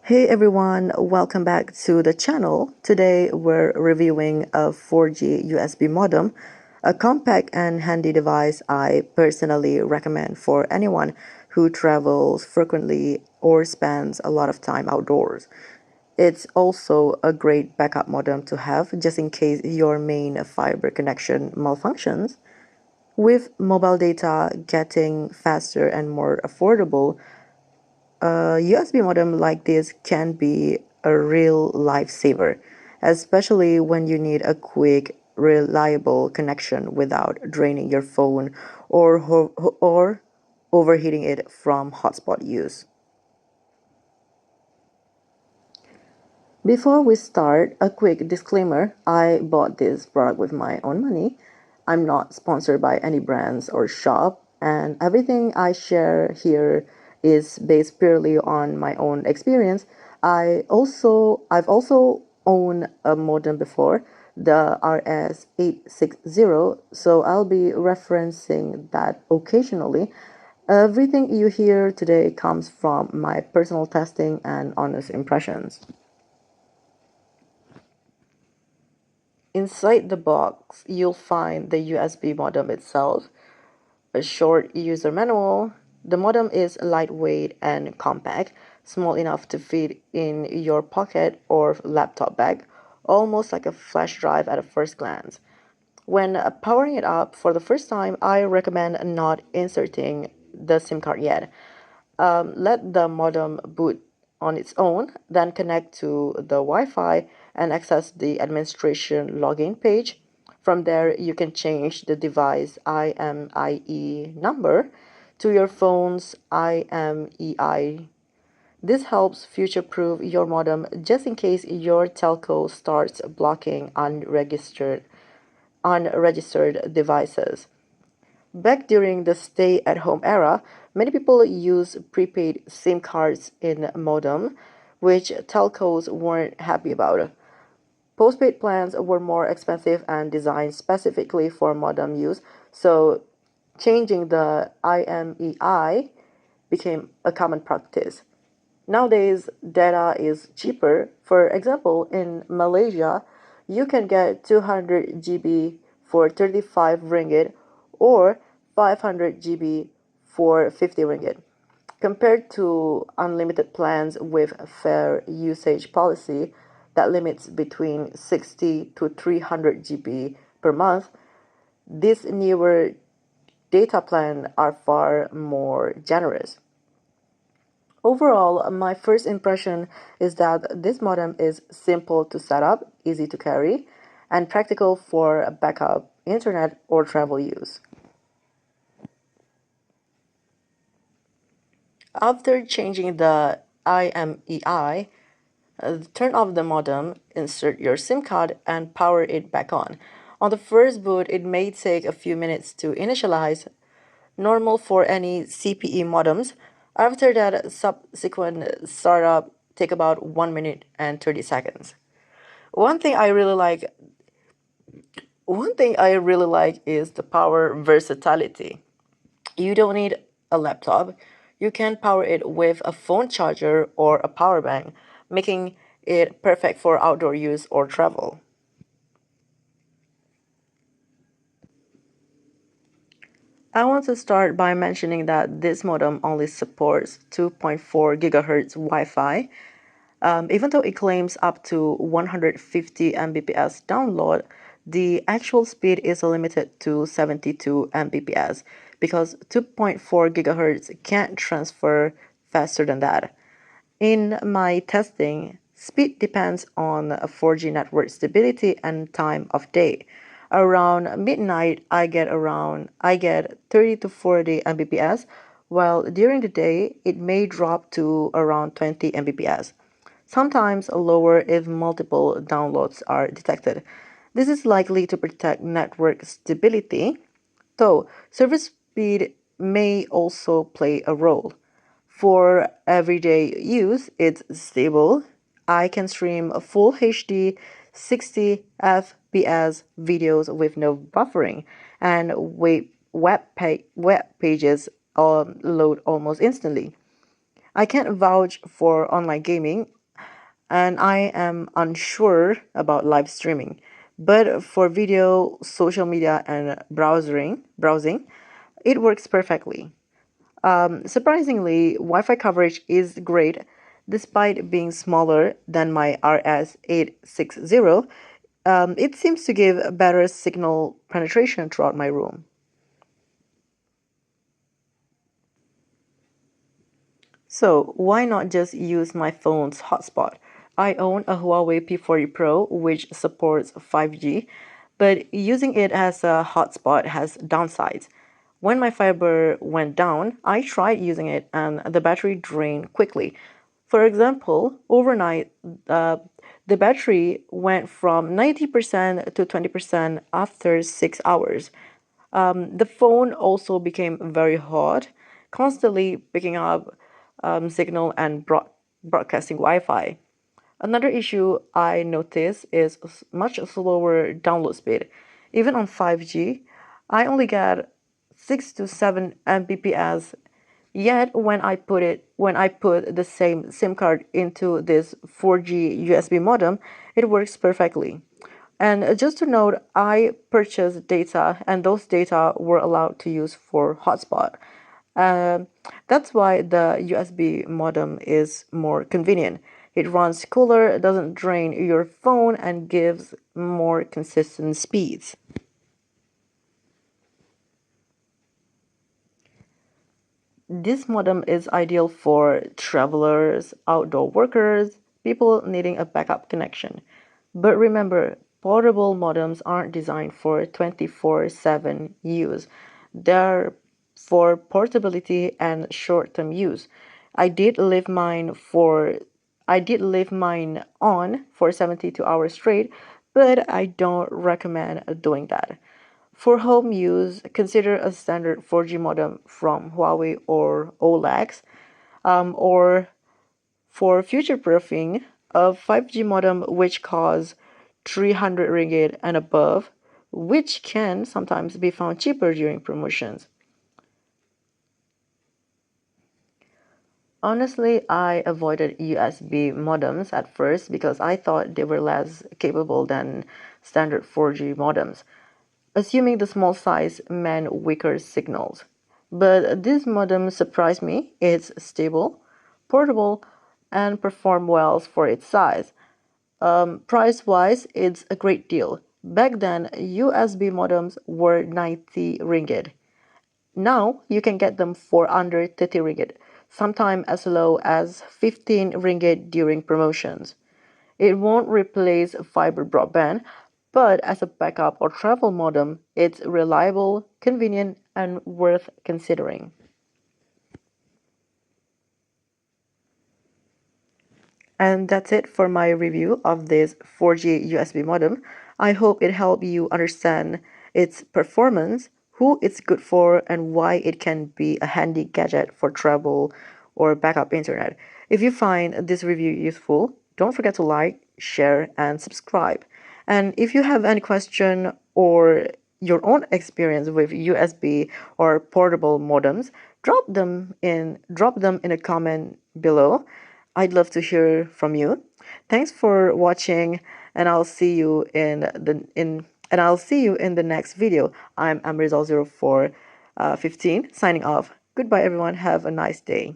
Hey everyone, welcome back to the channel. Today we're reviewing a 4G USB modem, a compact and handy device I personally recommend for anyone who travels frequently or spends a lot of time outdoors. It's also a great backup modem to have just in case your main fiber connection malfunctions. With mobile data getting faster and more affordable, a USB modem like this can be a real lifesaver, especially when you need a quick, reliable connection without draining your phone or overheating it from hotspot use. Before we start, a quick disclaimer. I bought this product with my own money. I'm not sponsored by any brands or shop, and everything I share here is based purely on my own experience. I've also owned a modem before, the RS860, so I'll be referencing that occasionally. Everything you hear today comes from my personal testing and honest impressions. Inside the box, you'll find the USB modem itself, a short user manual. The modem is lightweight and compact, small enough to fit in your pocket or laptop bag, almost like a flash drive at a first glance. When powering it up for the first time, I recommend not inserting the SIM card yet. Let the modem boot on its own, then connect to the Wi-Fi and access the administration login page. From there, you can change the device IMEI number to your phone's IMEI. This helps future-proof your modem just in case your telco starts blocking unregistered devices. Back during the stay at home era, many people use prepaid SIM cards in modem, which telcos weren't happy about. Postpaid plans were more expensive and designed specifically for modem use, so changing the IMEI became a common practice. Nowadays, data is cheaper. For example, in Malaysia, you can get 200 GB for 35 ringgit or 500 GB for 50 ringgit. Compared to unlimited plans with a fair usage policy that limits between 60 to 300 GB per month, these newer data plans are far more generous. Overall, my first impression is that this modem is simple to set up, easy to carry, and practical for backup internet or travel use. After changing the IMEI, turn off the modem, insert your SIM card, and power it back on. On the first boot, it may take a few minutes to initialize, normal for any CPE modems. After that, subsequent startup take about 1 minute and 30 seconds. One thing I really like one thing I really like is the power versatility. You don't need a laptop. You can power it with a phone charger or a power bank, making it perfect for outdoor use or travel. I want to start by mentioning that this modem only supports 2.4 gigahertz Wi-Fi. Even though it claims up to 150 Mbps download, the actual speed is limited to 72 Mbps because 2.4 gigahertz can't transfer faster than that. In my testing, speed depends on 4G network stability and time of day. Around midnight, I get 30 to 40 Mbps, while during the day it may drop to around 20 Mbps. Sometimes lower if multiple downloads are detected. This is likely to protect network stability, though service speed may also play a role. For everyday use, it's stable. I can stream a full HD 60 FPS videos with no buffering, and web pages load almost instantly. I can't vouch for online gaming, and I am unsure about live streaming. But for video, social media, and browsing, it works perfectly. Surprisingly, Wi-Fi coverage is great despite being smaller than my RS860. It seems to give better signal penetration throughout my room. So why not just use my phone's hotspot? I own a Huawei P40 Pro which supports 5G, but using it as a hotspot has downsides. When my fiber went down, I tried using it and the battery drained quickly. For example, overnight, uh, the battery went from 90% to 20% after 6 hours. The phone also became very hot, constantly picking up signal and broadcasting Wi-Fi. Another issue I noticed is much slower download speed. Even on 5G, I only get 6 to 7 Mbps. Yet when I put the same SIM card into this 4G USB modem, it works perfectly. And just to note, I purchased data, and those data were allowed to use for hotspot. Um, that's why the USB modem is more convenient. It runs cooler, doesn't drain your phone, and gives more consistent speeds. This modem is ideal for travelers, outdoor workers, people needing a backup connection. But remember, portable modems aren't designed for 24/7 use. They're for portability and short-term use. I did leave mine for I did leave mine on for 72 hours straight, but I don't recommend doing that. For home use, consider a standard 4G modem from Huawei or OLX, or for future-proofing, a 5G modem which costs 300 ringgit and above, which can sometimes be found cheaper during promotions. Honestly, I avoided USB modems at first because I thought they were less capable than standard 4G modems, assuming the small size meant weaker signals. But this modem surprised me. It's stable, portable, and perform well for its size. Price-wise, it's a great deal. Back then, USB modems were 90 ringgit. Now, you can get them for under 30 ringgit, sometimes as low as 15 ringgit during promotions. It won't replace fiber broadband, but as a backup or travel modem, it's reliable, convenient, and worth considering. And that's it for my review of this 4G USB modem. I hope it helped you understand its performance, who it's good for, and why it can be a handy gadget for travel or backup internet. If you find this review useful, don't forget to like, share, and subscribe. And if you have any question or your own experience with USB or portable modems, drop them in a comment below. I'd love to hear from you. Thanks for watching, and I'll see you in the next video. I'm Amrizal0415 signing off. Goodbye everyone. Have a nice day.